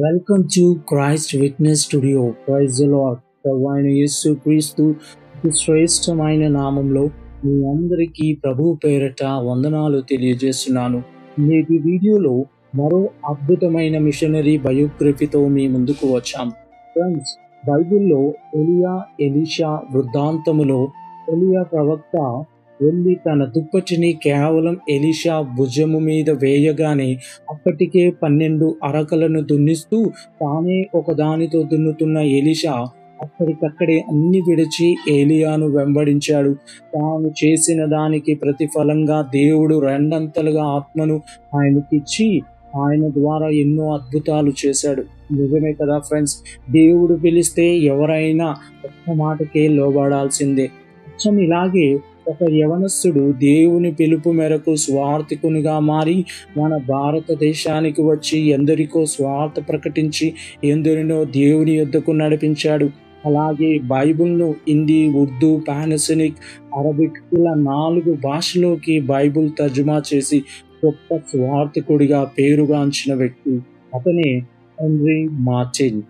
Welcome to Christ witness studio. Praise the lord. ప్రభువైన యేసు క్రీస్తు శ్రేష్టమైన నామంలో మీ అందరికీ ప్రభు పేరట వందనాలు తెలియజేస్తున్నాను. నేటి వీడియోలో మరో అద్భుతమైన మిషనరీ బయోగ్రఫీతో మీ ముందుకు వచ్చాం. ఫ్రెండ్స్, బైబిల్లో ఎలియా ఎలీషా వృత్తాంతములో ఎలియా ప్రవక్త వెళ్ళి తన దుప్పటిని కేవలం ఎలీషా భుజము మీద వేయగానే అప్పటికే 12 అరకలను దున్నిస్తూ తానే ఒకదానితో దున్నుతున్న ఎలీషా అక్కడికక్కడే అన్ని విడిచి ఏలియాను వెంబడించాడు. తాను చేసిన దానికి ప్రతిఫలంగా దేవుడు రెండంతలుగా ఆత్మను ఆయనకిచ్చి ఆయన ద్వారా ఎన్నో అద్భుతాలు చేశాడు. నిజమే కదా ఫ్రెండ్స్, దేవుడు పిలిస్తే ఎవరైనా ఒక్క మాటకే లోబడాల్సిందే. అచ్చం ఇలాగే ఒక యవనస్తుడు దేవుని పిలుపు మేరకు స్వార్థికునిగా మారి మన భారతదేశానికి వచ్చి ఎందరికో స్వార్థ ప్రకటించి ఎందరినో దేవుని యొద్దకు నడిపించాడు. అలాగే బైబిల్ను హిందీ, ఉర్దూ, పానసనిక్, అరబిక్ ఇలా 4 భాషలోకి బైబిల్ తర్జుమా చేసి గొప్ప స్వార్థికుడిగా పేరుగాంచిన వ్యక్తి అతనే హెన్రీ మార్టిన్.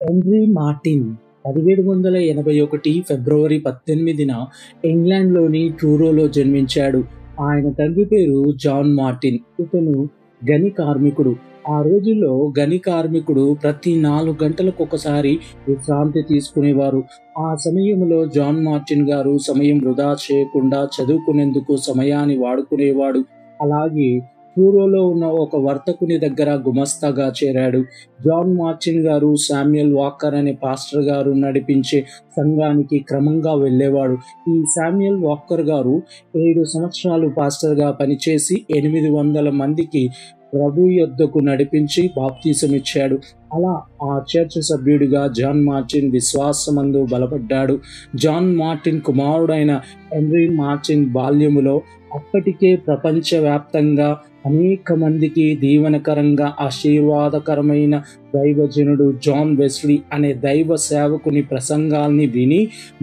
హెన్రీ మార్టిన్ 1781 ఫిబ్రవరి 18న ఇంగ్లాండ్లోని ట్రూరోలో జన్మించాడు. ఆయన తండ్రి పేరు జాన్ మార్టిన్. ఇతను గని కార్మికుడు. ఆ రోజుల్లో గని కార్మికుడు ప్రతి 4 గంటలకు ఒకసారి విశ్రాంతి తీసుకునేవారు. ఆ సమయంలో జాన్ మార్టిన్ గారు సమయం వృధా చేయకుండా చదువుకునేందుకు సమయాన్ని వాడుకునేవాడు. అలాగే ట్రూరోలో ఉన్న ఒక వర్తకుని దగ్గర గుమస్తాగా చేరాడు. జాన్ మార్టిన్ గారు శామ్యుయల్ వాకర్ అనే పాస్టర్ గారు నడిపించే సంఘానికి క్రమంగా వెళ్ళేవాడు. ఈ శామ్యుయల్ వాకర్ గారు 7 సంవత్సరాలు పాస్టర్గా పనిచేసి 800 మందికి ప్రభు యొద్దకు నడిపించి బాప్తీసం ఇచ్చాడు. అలా ఆ చర్చ్ సభ్యుడిగా జాన్ మార్టిన్ విశ్వాసమందు బలపడ్డాడు. జాన్ మార్టిన్ కుమారుడైన హెన్రీ మార్టిన్ బాల్యములో అప్పటికే ప్రపంచవ్యాప్తంగా అనేక మందికి దీవెనకరంగా ఆశీర్వాదకరమైన దైవజనుడు జాన్ వెస్లీ అనే దైవ సేవకుని ప్రసంగాల్ని విని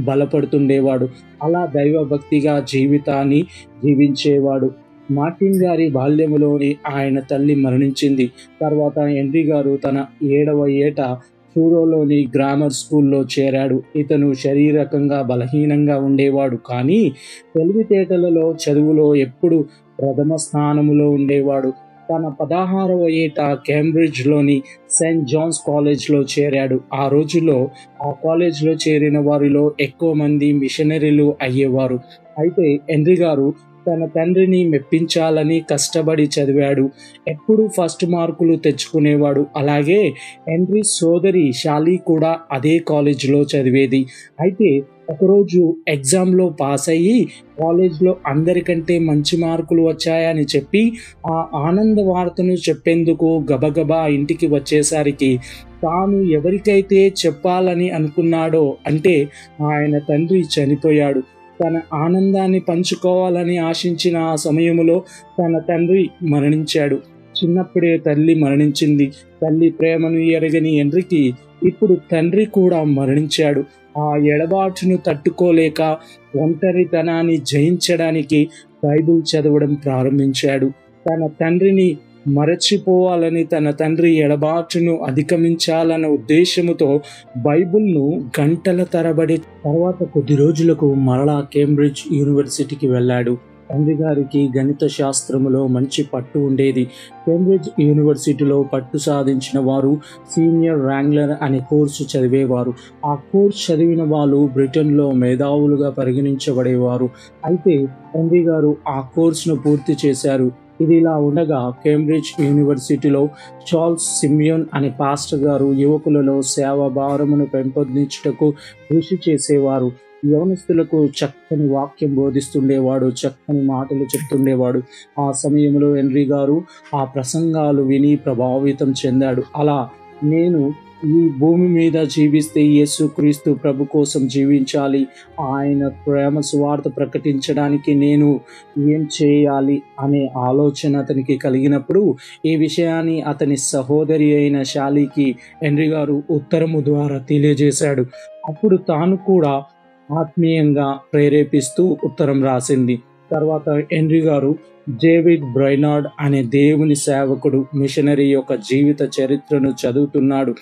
బలపడుతుండేవాడు. అలా దైవభక్తిగా జీవితాన్ని జీవించేవాడు. మార్టిన్ గారి బాల్యములోని ఆయన తల్లి మరణించింది. తర్వాత హెన్రీ గారు తన 7వ ఏట ట్రూరోలోని గ్రామర్ స్కూల్లో చేరాడు. ఇతను శారీరకంగా బలహీనంగా ఉండేవాడు, కానీ తెలివితేటలలో చదువులో ఎప్పుడు ప్రథమ స్థానములో ఉండేవాడు. తన 16వ ఏట కేంబ్రిడ్జ్లోని సెయింట్ జాన్స్ కాలేజ్లో చేరాడు. ఆ రోజుల్లో ఆ కాలేజ్లో చేరిన వారిలో ఎక్కువ మంది మిషనరీలు అయ్యేవారు. అయితే హెన్రీ గారు తన తండ్రిని మెప్పించాలని కష్టపడి చదివాడు. ఎప్పుడు ఫస్ట్ మార్కులు తెచ్చుకునేవాడు. అలాగే హెన్రీ సోదరి షాలీ కూడా అదే కాలేజీలో చదివేది. అయితే ఒకరోజు ఎగ్జామ్లో పాస్ అయ్యి కాలేజ్లో అందరికంటే మంచి మార్కులు వచ్చాయని చెప్పి ఆ ఆనంద వార్తను చెప్పేందుకు గబగబా ఇంటికి వచ్చేసరికి తాను ఎవరికైతే చెప్పాలని అనుకున్నాడో, అంటే ఆయన తండ్రి చనిపోయాడు. తన ఆనందాన్ని పంచుకోవాలని ఆశించిన ఆ సమయంలో తన తండ్రి మరణించాడు. చిన్నప్పుడే తల్లి మరణించింది. తల్లి ప్రేమను ఎరగని హెన్రీకి ఇప్పుడు తండ్రి కూడా మరణించాడు. ఆ ఎడబాటును తట్టుకోలేక ఒంటరితనాన్ని జయించడానికి బైబిల్ చదవడం ప్రారంభించాడు. తన తండ్రిని మరచిపోవాలని, తన తండ్రి ఎడబాటును అధిగమించాలన్న ఉద్దేశముతో బైబిల్ను గంటల తరబడి తర్వాత కొద్ది రోజులకు మరలా కేంబ్రిడ్జ్ యూనివర్సిటీకి వెళ్ళాడు. హెన్రీ గారికి గణిత శాస్త్రములో మంచి పట్టు ఉండేది. కేంబ్రిడ్జ్ యూనివర్సిటీలో పట్టు సాధించిన వారు సీనియర్ ర్యాంగ్లర్ అనే కోర్సు చదివేవారు. ఆ కోర్సు చదివిన వాళ్ళు బ్రిటన్లో మేధావులుగా పరిగణించబడేవారు. అయితే హెన్రీ గారు ఆ కోర్సును పూర్తి చేశారు. ఇది ఇలా ఉండగా కేంబ్రిడ్జ్ యూనివర్సిటీలో చార్ల్స్ సిమియోన్ అనే పాస్టర్ గారు యువకులలో సేవా భారమును పెంపొందించుటకు కృషి చేసేవారు. యవనస్తులకు చక్కని వాక్యం బోధిస్తుండేవాడు, చక్కని మాటలు చెప్తుండేవాడు. ఆ సమయంలో హెన్రీ గారు ఆ ప్రసంగాలు విని ప్రభావితం చెందాడు. అలా నేను ఈ భూమి మీద జీవిస్తే యేసుక్రీస్తు ప్రభు కోసం జీవించాలి. ఆయన ప్రేమ సువార్త ప్రకటించడానికి నేను ఏం చేయాలి అనే ఆలోచన అతనికి కలిగినప్పుడు ఈ విషయాన్ని అతని సహోదరి అయిన శాలీకి హెన్రీ గారు ఉత్తరము ద్వారా తెలియజేశాడు. అప్పుడు తాను కూడా ఆత్మీయంగా ప్రేరేపిస్తూ ఉత్తరం రాసింది. తర్వాత హెన్రీ గారు డేవిడ్ బ్రైనార్డ్ అనే దేవుని సేవకుడు మిషనరీ యొక్క జీవిత చరిత్రను చదువుతున్నాడు.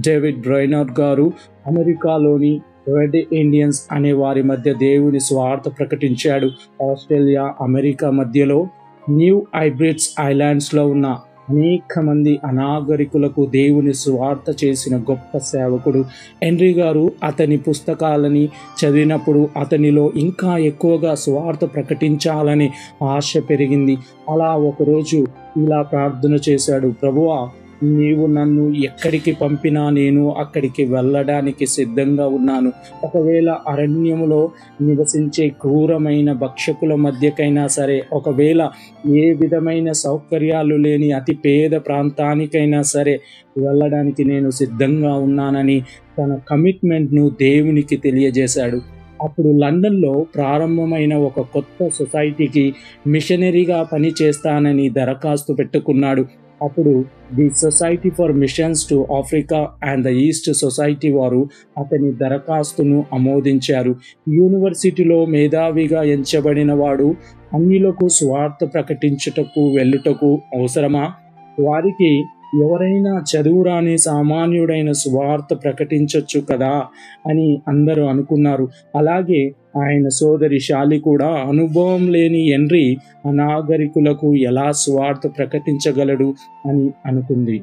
డేవిడ్ బ్రైనార్డ్ గారు అమెరికాలోని రెడ్ ఇండియన్స్ అనే వారి మధ్య దేవుని స్వార్థ ప్రకటించాడు. ఆస్ట్రేలియా, అమెరికా మధ్యలో న్యూ హైబ్రిడ్స్ ఐలాండ్స్లో ఉన్న అనేక మంది అనాగరికులకు దేవుని సువార్త చేసిన గొప్ప సేవకుడు. హెన్రీ గారు అతని పుస్తకాలని చదివినప్పుడు అతనిలో ఇంకా ఎక్కువగా సువార్త ప్రకటించాలని ఆశ పెరిగింది. అలా ఒకరోజు ఇలా ప్రార్థన చేశాడు, ప్రభువా, నీవు నన్ను ఎక్కడికి పంపినా నేను అక్కడికి వెళ్ళడానికి సిద్ధంగా ఉన్నాను. ఒకవేళ అరణ్యములో నివసించే క్రూరమైన భక్షకుల మధ్యకైనా సరే, ఒకవేళ ఏ విధమైన సౌకర్యాలు లేని అతి పేద ప్రాంతానికైనా సరే వెళ్ళడానికి నేను సిద్ధంగా ఉన్నానని తన కమిట్మెంట్ను దేవునికి తెలియజేశాడు. అప్పుడు లండన్లో ప్రారంభమైన ఒక కొత్త సొసైటీకి మిషనరీగా పనిచేస్తానని దరఖాస్తు పెట్టుకున్నాడు. అప్పుడు the society for machines to Africa and the east society వారు అతని దరఖాస్తును ఆమోదించారు. యూనివర్సిటీలో మేధావిగా ఎంచబడిన వాడు అన్యులకు స్వార్థ ప్రకటించుటకు వెళ్ళుటకు అవసరమా? వారికి ఎవరైనా చదువురాని సామాన్యుడైన సువార్త ప్రకటించవచ్చు కదా అని అందరూ అనుకున్నారు. అలాగే ఆయన సోదరి శాలి కూడా అనుభవం లేని హెన్రీ అనాగరికులకు ఎలా సువార్త ప్రకటించగలడు అని అనుకుంది.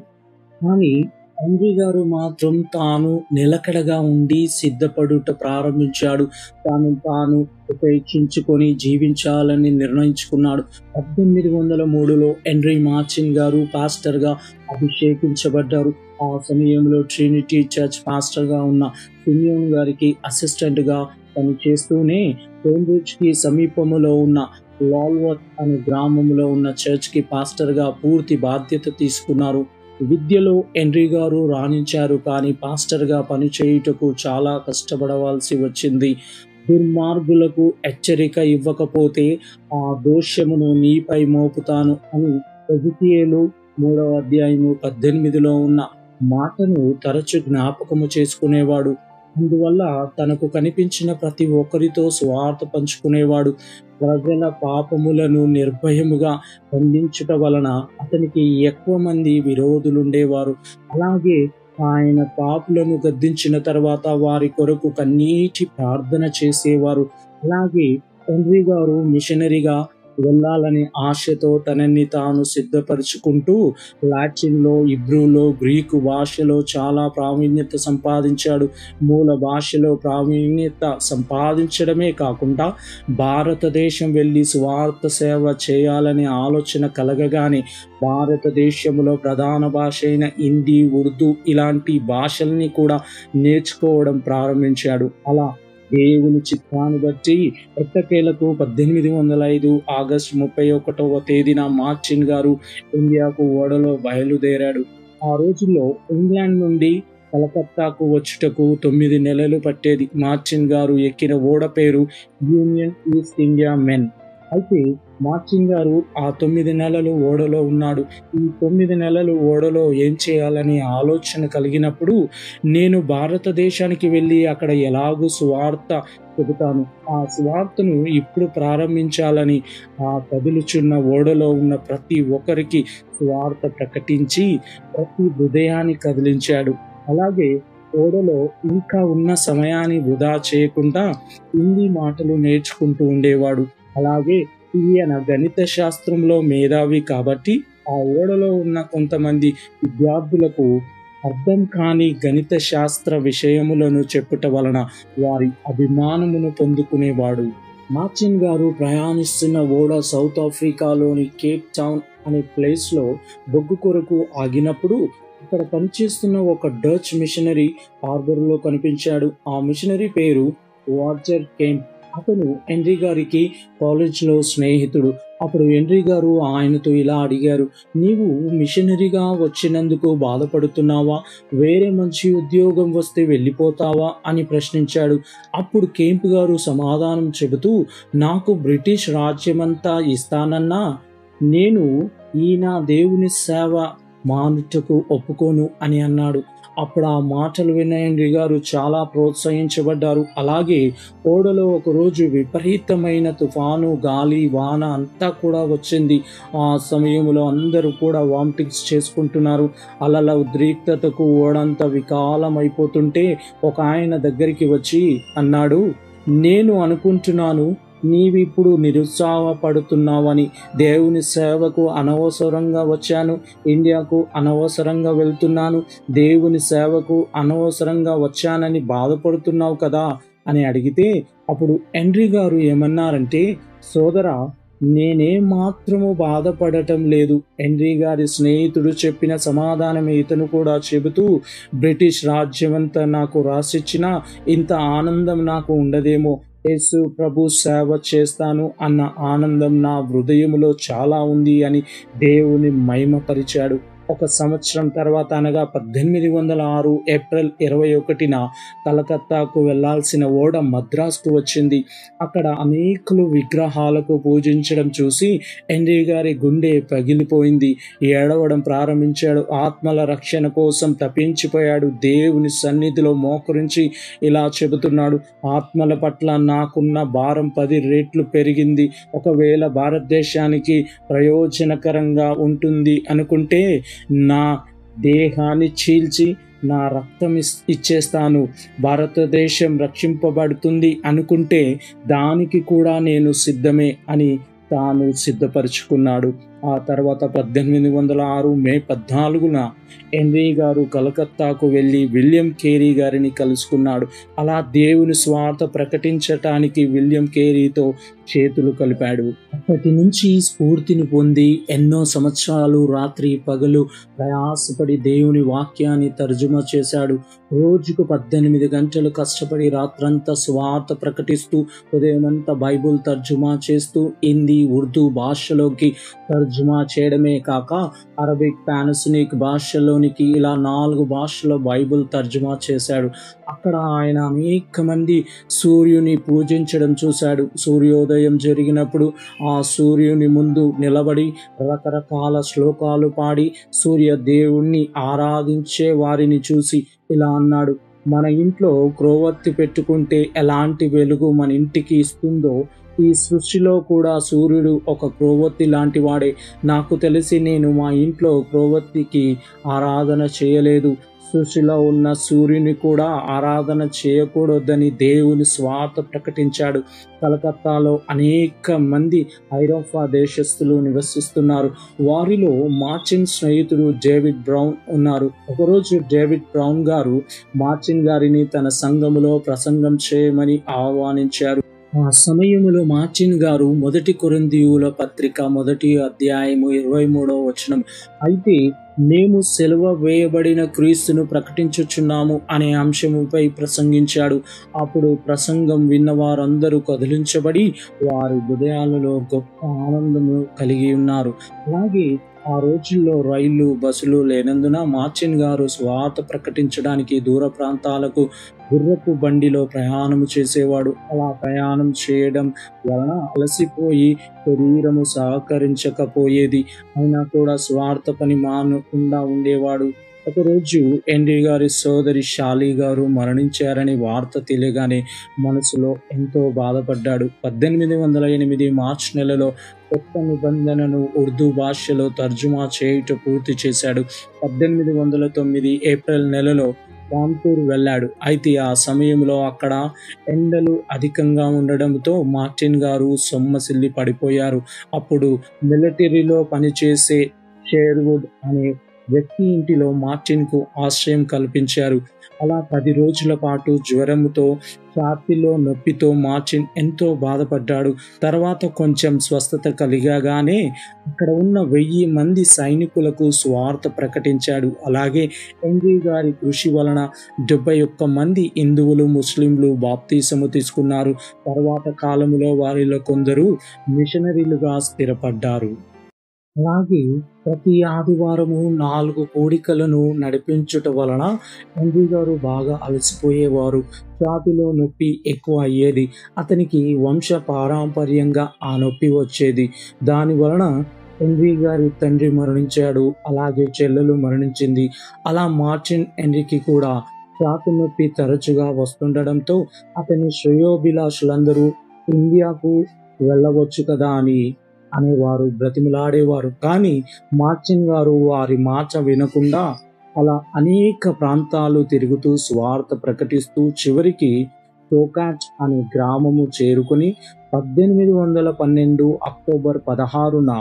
కానీ హెన్రీ గారు మాత్రం తాను నిలకడగా ఉండి సిద్ధపడుట ప్రారంభించాడు. తాను ఉపేక్షించుకొని జీవించాలని నిర్ణయించుకున్నాడు. 1803లో హెన్రీ మార్చిన్ గారు పాస్టర్గా అభిషేకించబడ్డారు. ఆ సమయంలో ట్రినిటీ చర్చ్ పాస్టర్గా ఉన్న సిమియోన్ గారికి అసిస్టెంట్గా పనిచేస్తూనే కేంబ్రిడ్జ్కి సమీపంలో ఉన్న లాల్వర్త్ అనే గ్రామంలో ఉన్న చర్చ్కి పాస్టర్గా పూర్తి బాధ్యత తీసుకున్నారు. విద్యలో హెన్రీ గారు రాణించారు, కానీ పాస్టర్గా పనిచేయుటకు చాలా కష్టపడవలసి వచ్చింది. దుర్మార్గులకు హెచ్చరిక ఇవ్వకపోతే ఆ దోషమును నీపై మోపుతాను అని ఎజెకియేలు 3:18 ఉన్న మాటను తరచు జ్ఞాపకము చేసుకునేవాడు. అందువల్ల తనకు కనిపించిన ప్రతి ఒక్కరితో సువార్త పంచుకునేవాడు. ప్రజల పాపములను నిర్భయముగా ఖండించుట వలన అతనికి ఎక్కువ మంది విరోధులుండేవారు. అలాగే ఆయన పాపులను గద్దించిన తర్వాత వారి కొరకు కన్నీటి ప్రార్థన చేసేవారు. అలాగే హెన్రీ గారు మిషనరీగా వెళ్ళాలనే ఆశతో తనని తాను సిద్ధపరుచుకుంటూ లాటిన్లో, ఇబ్రూలో, గ్రీకు భాషలో చాలా ప్రావీణ్యత సంపాదించాడు. మూల భాషలో ప్రావీణ్యత సంపాదించడమే కాకుండా భారతదేశం వెళ్ళి సువార్త సేవ చేయాలనే ఆలోచన కలగగానే భారతదేశంలో ప్రధాన భాష అయిన హిందీ, ఉర్దూ ఇలాంటి భాషల్ని కూడా నేర్చుకోవడం ప్రారంభించాడు. అలా దేవుని చిత్తాన్ని బట్టి ఎట్టకేలకు 1805 ఆగస్టు 31 మార్చిన్ గారు ఇండియాకు ఓడలో బయలుదేరాడు. ఆ రోజుల్లో ఇంగ్లాండ్ నుండి కలకత్తాకు వచ్చుటకు 9 నెలలు పట్టేది. మార్చిన్ గారు ఎక్కిన ఓడ పేరు యూనియన్ ఈస్ట్ ఇండియా మెన్. అయితే మార్చిన్ గారు ఆ 9 నెలలు ఓడలో ఉన్నాడు. ఈ 9 నెలలు ఓడలో ఏం చేయాలని ఆలోచన కలిగినప్పుడు, నేను భారతదేశానికి వెళ్ళి అక్కడ ఎలాగూ సువార్త చెబుతాను, ఆ సువార్తను ఇప్పుడు ప్రారంభించాలని ఆ కదులుచున్న ఓడలో ఉన్న ప్రతి ఒక్కరికి సువార్త ప్రకటించి ప్రతి హృదయాన్ని కదిలించాడు. అలాగే ఓడలో ఇంకా ఉన్న సమయాన్ని వృధా చేయకుండా హిందీ మాటలు నేర్చుకుంటూ ఉండేవాడు. అలాగే ఈయన గణిత శాస్త్రంలో మేధావి కాబట్టి ఆ ఓడలో ఉన్న కొంతమంది విద్యార్థులకు అర్థం కాని గణిత శాస్త్ర విషయములను చెప్పుట వలన వారి అభిమానమును పొందుకునేవాడు. మార్చిన్ గారు ప్రయాణిస్తున్న ఓడ సౌత్ ఆఫ్రికాలోని కేప్ టౌన్ అనే ప్లేస్లో బొగ్గు కొరకు ఆగినప్పుడు అక్కడ పనిచేస్తున్న ఒక డచ్ మిషనరీ హార్బర్లో కనిపించాడు. ఆ మిషనరీ పేరు వార్జర్ కెంప్. అతను హెన్రీ గారికి కాలేజ్లో స్నేహితుడు. అప్పుడు హెన్రీ గారు ఆయనతో ఇలా అడిగారు, నీవు మిషనరీగా వచ్చినందుకు బాధపడుతున్నావా? వేరే మంచి ఉద్యోగం వస్తే వెళ్ళిపోతావా అని ప్రశ్నించాడు. అప్పుడు కేంప్ గారు సమాధానం చెబుతూ, నాకు బ్రిటిష్ రాజ్యమంతా ఇస్తానన్నా నేను ఈ నా దేవుని సేవ మానుటకు ఒప్పుకోను అని అన్నాడు. అప్పుడు ఆ మాటలు విన్న హెన్రీ గారు చాలా ప్రోత్సహించబడ్డారు. అలాగే ఓడలో ఒకరోజు విపరీతమైన తుఫాను, గాలి, వాన అంతా కూడా వచ్చింది. ఆ సమయంలో అందరూ కూడా వామిటింగ్స్ చేసుకుంటున్నారు. అలల ఉద్రిక్తతకు ఓడంతా వికాలమైపోతుంటే ఒక ఆయన దగ్గరికి వచ్చి అన్నాడు, నేను అనుకుంటున్నాను నీవిప్పుడు నిరుత్సాహపడుతున్నావని. దేవుని సేవకు అనవసరంగా వచ్చాను, ఇండియాకు అనవసరంగా వెళ్తున్నాను, దేవుని సేవకు అనవసరంగా వచ్చానని బాధపడుతున్నావు కదా అని అడిగితే, అప్పుడు హెన్రీ గారు ఏమన్నారంటే, సోదరా, నేనే మాత్రము బాధపడటం లేదు. హెన్రీ గారి స్నేహితుడు చెప్పిన సమాధానం ఇతను కూడా చెబుతూ, బ్రిటిష్ రాజ్యమంతా నాకు రాసిచ్చినా ఇంత ఆనందం నాకు ఉండదేమో. యేసు ప్రభు సేవ చేస్తాను అన్న ఆనందం నా హృదయములో చాలా ఉంది అని దేవుని మహిమపరిచాడు. ఒక సంవత్సరం తర్వాత అనగా 1806 ఏప్రిల్ 21న కలకత్తాకు వెళ్లాల్సిన ఓడ మద్రాసుకు వచ్చింది. అక్కడ అనేకులు విగ్రహాలకు పూజించడం చూసి హెన్రీ గారి గుండె పగిలిపోయింది. ఏడవడం ప్రారంభించాడు. ఆత్మల రక్షణ కోసం తప్పించిపోయాడు. దేవుని సన్నిధిలో మోకరించి ఇలా చెబుతున్నాడు, ఆత్మల పట్ల నాకున్న భారం 10 రెట్లు పెరిగింది. ఒకవేళ భారతదేశానికి ప్రయోజనకరంగా ఉంటుంది అనుకుంటే నా దేహాన్ని చీల్చి నా రక్తం ఇచ్చేస్తాను. భారతదేశం రక్షింపబడుతుంది అనుకుంటే దానికి కూడా నేను సిద్ధమే అని తాను సిద్ధపరుచుకున్నాడు. ఆ తర్వాత 1806 మే 14న హెన్రీ గారు కలకత్తాకు వెళ్ళి విలియం కేరీ గారిని కలుసుకున్నాడు. అలా దేవుని స్వార్థ ప్రకటించటానికి విలియం కేరీతో చేతులు కలిపాడు. అప్పటి నుంచి స్ఫూర్తిని పొంది ఎన్నో సంవత్సరాలు రాత్రి పగలు ప్రయాసపడి దేవుని వాక్యాన్ని తర్జుమా చేశాడు. రోజుకు 18 గంటలు కష్టపడి రాత్రంతా స్వార్థ ప్రకటిస్తూ ఉదయమంతా బైబుల్ తర్జుమా చేస్తూ హిందీ, ఉర్దూ భాషలోకి తర్జుమా చేయడమే కాక అరబిక్, పానసనిక్ భాషలోనికి ఇలా 4 భాషల్లో బైబుల్ తర్జుమా చేశాడు. అక్కడ ఆయన అనేక మంది సూర్యుని పూజించడం చూశాడు. సూర్యోదయం జరిగినప్పుడు ఆ సూర్యుని ముందు నిలబడి రకరకాల శ్లోకాలు పాడి సూర్య దేవుణ్ణి ఆరాధించే వారిని చూసి ఇలా అన్నాడు, మన ఇంట్లో క్రోవత్తి పెట్టుకుంటే ఎలాంటి వెలుగు మన ఇంటికి ఇస్తుందో ఈ సృష్టిలో కూడా సూర్యుడు ఒక క్రోవత్తి లాంటి వాడే. నాకు తెలిసి నేను మా ఇంట్లో క్రోవత్తికి ఆరాధన చేయలేదు. సృష్టిలో ఉన్న సూర్యుని కూడా ఆరాధన చేయకూడదని దేవుని స్వార్థ ప్రకటించాడు. కలకత్తాలో అనేక మంది ఐరోపా దేశస్థులు నివసిస్తున్నారు. వారిలో మార్టిన్ స్నేహితుడు డేవిడ్ బ్రౌన్ ఉన్నారు. ఒకరోజు డేవిడ్ బ్రౌన్ గారు మార్టిన్ గారిని తన సంఘములో ప్రసంగం చేయమని ఆహ్వానించారు. ఆ సమయంలో మార్టిన్ గారు 1 కొరింథీయుల పత్రిక 1వ అధ్యాయము 23వ వచనం, అయితే మేము సిలువ వేయబడిన క్రీస్తును ప్రకటించుచున్నాము అనే అంశముపై ప్రసంగించాడు. అప్పుడు ప్రసంగం విన్న వారందరూ కదిలించబడి వారి హృదయాలలో గొప్ప ఆనందము కలిగి ఉన్నారు. అలాగే ఆ రోజుల్లో రైళ్లు, బస్సులు లేనందున మార్టిన్ గారు స్వార్థ ప్రకటించడానికి దూర ప్రాంతాలకు గుర్రపు బండిలో ప్రయాణం చేసేవాడు. అలా ప్రయాణం చేయడం వలన అలసిపోయి శరీరము సహకరించకపోయేది. అయినా కూడా స్వార్థ పని మానకుండా ఉండేవాడు. ఒకరోజు హెన్రీ గారి సోదరి షాలీ గారు మరణించారని వార్త తెలియగానే మనసులో ఎంతో బాధపడ్డాడు. 1808 మార్చి నెలలో కొత్త నిబంధనను ఉర్దూ భాషలో తర్జుమా చేయుట పూర్తి చేశాడు. 1809 ఏప్రిల్ నెలలో కాన్పూర్ వెళ్ళాడు. అయితే ఆ సమయంలో అక్కడ ఎండలు అధికంగా ఉండడంతో మార్టిన్ గారు సొమ్మసిల్లి పడిపోయారు. అప్పుడు మిలిటరీలో పనిచేసే షేర్వుడ్ అనే వ్యక్తి ఇంటిలో మార్టిన్కు ఆశ్రయం కల్పించారు. అలా 10 రోజుల పాటు జ్వరముతో, ఛాతీలో నొప్పితో మార్టిన్ ఎంతో బాధపడ్డాడు. తర్వాత కొంచెం స్వస్థత కలిగగానే అక్కడ ఉన్న 1000 మంది సైనికులకు సువార్త ప్రకటించాడు. అలాగే హెన్రీ గారి కృషి వలన 71 మంది హిందువులు, ముస్లింలు బాప్తీసము తీసుకున్నారు. తర్వాత కాలములో వారిలో కొందరు మిషనరీలుగా స్థిరపడ్డారు. అలాగే ప్రతి ఆదివారము 4 కూడికలను నడిపించుట వలన హెన్రీ గారు బాగా అలసిపోయేవారు. ఛాతీలో నొప్పి ఎక్కువ అయ్యేది. అతనికి వంశ పారంపర్యంగా ఆ నొప్పి వచ్చేది. దాని వలన హెన్రీ గారి తండ్రి మరణించాడు. అలాగే చెల్లెలు మరణించింది. అలా మార్టిన్ హెన్రీకి కూడా ఛాతీ నొప్పి తరచుగా వస్తుండడంతో అతని శ్రేయోభిలాషులందరూ ఇండియాకు వెళ్ళవచ్చు కదా అనేవారు, బ్రతిమలాడేవారు. కానీ మార్టిన్ గారు వారి మాట వినకుండా అలా అనేక ప్రాంతాలు తిరుగుతూ సువార్త ప్రకటిస్తూ చివరికి టోకాట్ అనే గ్రామము చేరుకుని 1812 అక్టోబర్ 16న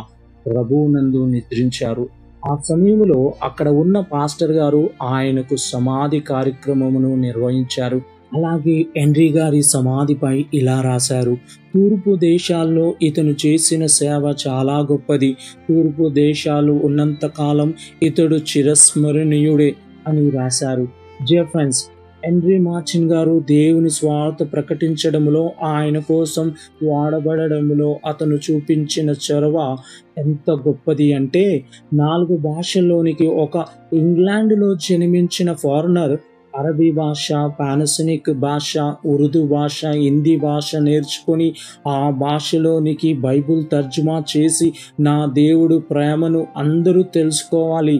ప్రభువునందు నిద్రించారు. ఆ సమయంలో అక్కడ ఉన్న పాస్టర్ గారు ఆయనకు సమాధి కార్యక్రమమును నిర్వహించారు. అలాగే హెన్రీ గారి సమాధిపై ఇలా రాశారు: తూర్పు దేశాల్లో ఇతను చేసిన సేవ చాలా గొప్పది. తూర్పు దేశాలు ఉన్నంతకాలం ఇతడు చిరస్మరణీయుడే అని రాశారు. డియర్ ఫ్రెండ్స్, హెన్రీ మార్టిన్ గారు దేవుని స్వార్థ ప్రకటించడంలో, ఆయన కోసం వాడబడడంలో అతను చూపించిన చొరవ ఎంత గొప్పది అంటే 4 భాషల్లోనికి ఒక ఇంగ్లాండ్లో జన్మించిన ఫారినర్ అరబీ భాష, పానసనిక్ భాష, ఉర్దూ భాష, హిందీ భాష నేర్చుకొని ఆ భాషలోనికి బైబిల్ తర్జుమా చేసి నా దేవుడు ప్రేమను అందరూ తెలుసుకోవాలి,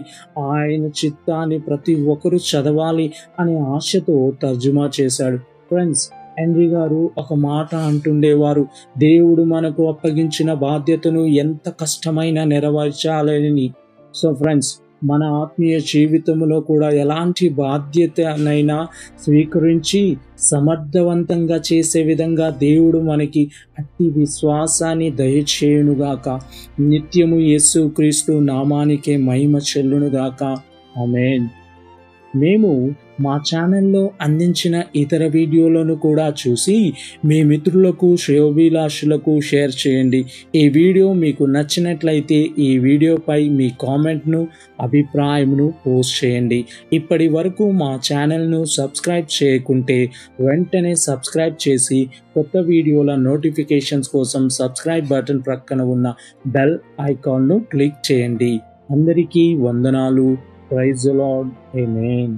ఆయన చిత్తాన్ని ప్రతి ఒక్కరూ చదవాలి అనే ఆశతో తర్జుమా చేశాడు. ఫ్రెండ్స్, హెన్రీ గారు ఒక మాట అంటుండేవారు: దేవుడు మనకు అప్పగించిన బాధ్యతను ఎంత కష్టమైనా నెరవేర్చాలని. సో ఫ్రెండ్స్, మన ఆత్మీయ జీవితంలో కూడా ఎలాంటి బాధ్యతనైనా స్వీకరించి సమర్థవంతంగా చేసే విధంగా దేవుడు మనకి అట్టి విశ్వాసాన్ని దయచేయునుగాక. నిత్యము యేసుక్రీస్తు నామానికే మహిమ చెల్లునుగాక. ఆమేన్. మేము మా ఛానల్లో అందించిన ఇతర వీడియోలను కూడా చూసి మీ మిత్రులకు, శ్రేయోభిలాషులకు షేర్ చేయండి. ఈ వీడియో మీకు నచ్చినట్లయితే ఈ వీడియోపై మీ కామెంట్ను, అభిప్రాయంను పోస్ట్ చేయండి. ఇప్పటి వరకు మా ఛానల్ను సబ్స్క్రైబ్ చేయకుంటే వెంటనే సబ్స్క్రైబ్ చేసి కొత్త వీడియోల నోటిఫికేషన్స్ కోసం సబ్స్క్రైబ్ బటన్ ప్రక్కన ఉన్న బెల్ ఐకాన్ను క్లిక్ చేయండి. అందరికీ వందనాలు. Praise the lord. ఆమేన్.